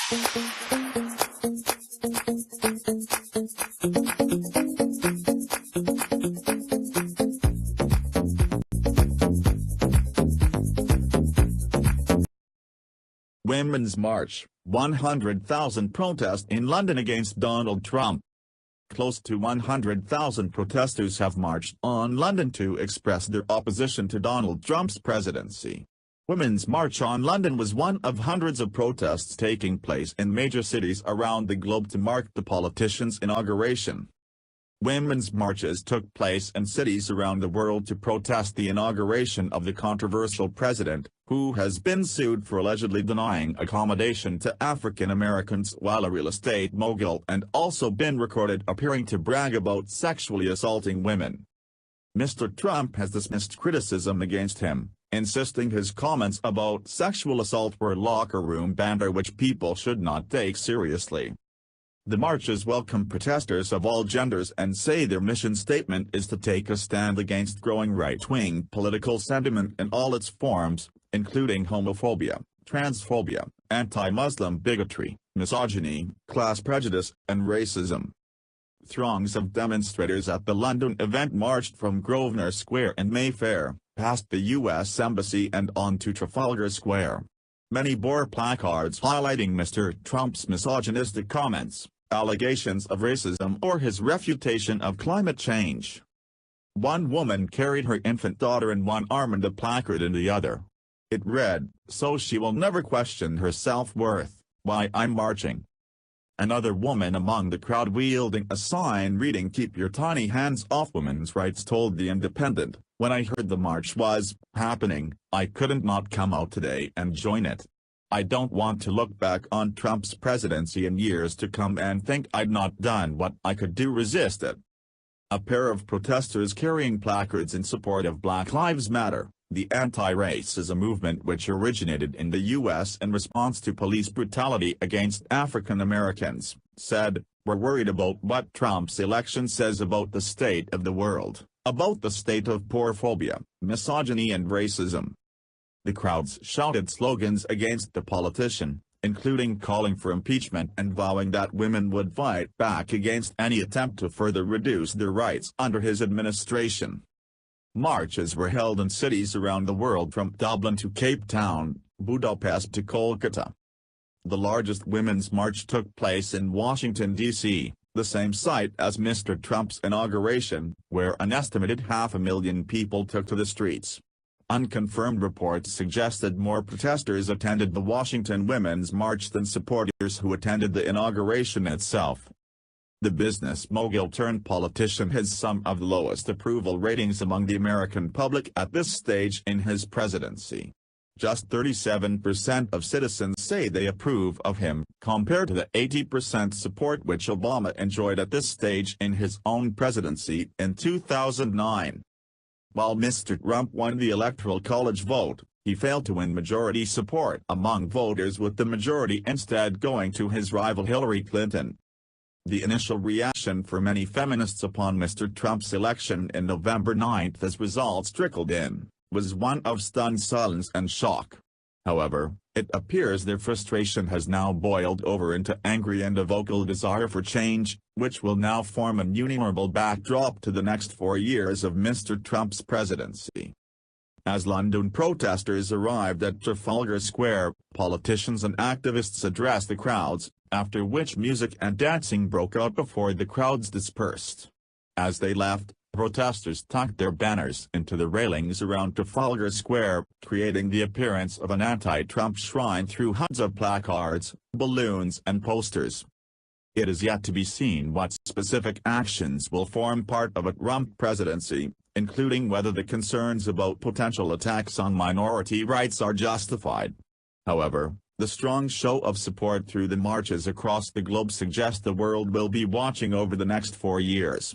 Women's March, 100,000 protest in London against Donald Trump. Close to 100,000 protesters have marched on London to express their opposition to Donald Trump's presidency. Women's March on London was one of hundreds of protests taking place in major cities around the globe to mark the politician's inauguration. Women's marches took place in cities around the world to protest the inauguration of the controversial president, who has been sued for allegedly denying accommodation to African Americans while a real estate mogul and also been recorded appearing to brag about sexually assaulting women. Mr. Trump has dismissed criticism against him, insisting his comments about sexual assault were locker room banter which people should not take seriously. The marches welcome protesters of all genders and say their mission statement is to take a stand against growing right-wing political sentiment in all its forms, including homophobia, transphobia, anti-Muslim bigotry, misogyny, class prejudice, and racism. Throngs of demonstrators at the London event marched from Grosvenor Square and Mayfair, past the U.S. Embassy and on to Trafalgar Square. Many bore placards highlighting Mr. Trump's misogynistic comments, allegations of racism or his refutation of climate change. One woman carried her infant daughter in one arm and a placard in the other. It read, "So she will never question her self-worth, why I'm marching." Another woman among the crowd wielding a sign reading "Keep your tiny hands off women's rights" told The Independent, "When I heard the march was happening, I couldn't not come out today and join it. I don't want to look back on Trump's presidency in years to come and think I'd not done what I could to resist it." A pair of protesters carrying placards in support of Black Lives Matter, the anti-racism movement which originated in the U.S. in response to police brutality against African Americans, said, "We're worried about what Trump's election says about the state of the world, about the state of poorphobia, misogyny and racism." The crowds shouted slogans against the politician, including calling for impeachment and vowing that women would fight back against any attempt to further reduce their rights under his administration. Marches were held in cities around the world from Dublin to Cape Town, Budapest to Kolkata. The largest women's march took place in Washington, D.C., the same site as Mr. Trump's inauguration, where an estimated 500,000 people took to the streets. Unconfirmed reports suggested more protesters attended the Washington Women's March than supporters who attended the inauguration itself. The business mogul turned politician has some of the lowest approval ratings among the American public at this stage in his presidency. Just 37% of citizens say they approve of him, compared to the 80% support which Obama enjoyed at this stage in his own presidency in 2009. While Mr. Trump won the Electoral College vote, he failed to win majority support among voters, with the majority instead going to his rival Hillary Clinton. The initial reaction for many feminists upon Mr. Trump's election in November 9 as results trickled in, was one of stunned silence and shock. However, it appears their frustration has now boiled over into angry and a vocal desire for change, which will now form an innumerable backdrop to the next 4 years of Mr. Trump's presidency. As London protesters arrived at Trafalgar Square, politicians and activists addressed the crowds, after which music and dancing broke out before the crowds dispersed. As they left, protesters tucked their banners into the railings around Trafalgar Square, creating the appearance of an anti-Trump shrine through hundreds of placards, balloons and posters. It is yet to be seen what specific actions will form part of a Trump presidency, including whether the concerns about potential attacks on minority rights are justified. However, the strong show of support through the marches across the globe suggests the world will be watching over the next 4 years.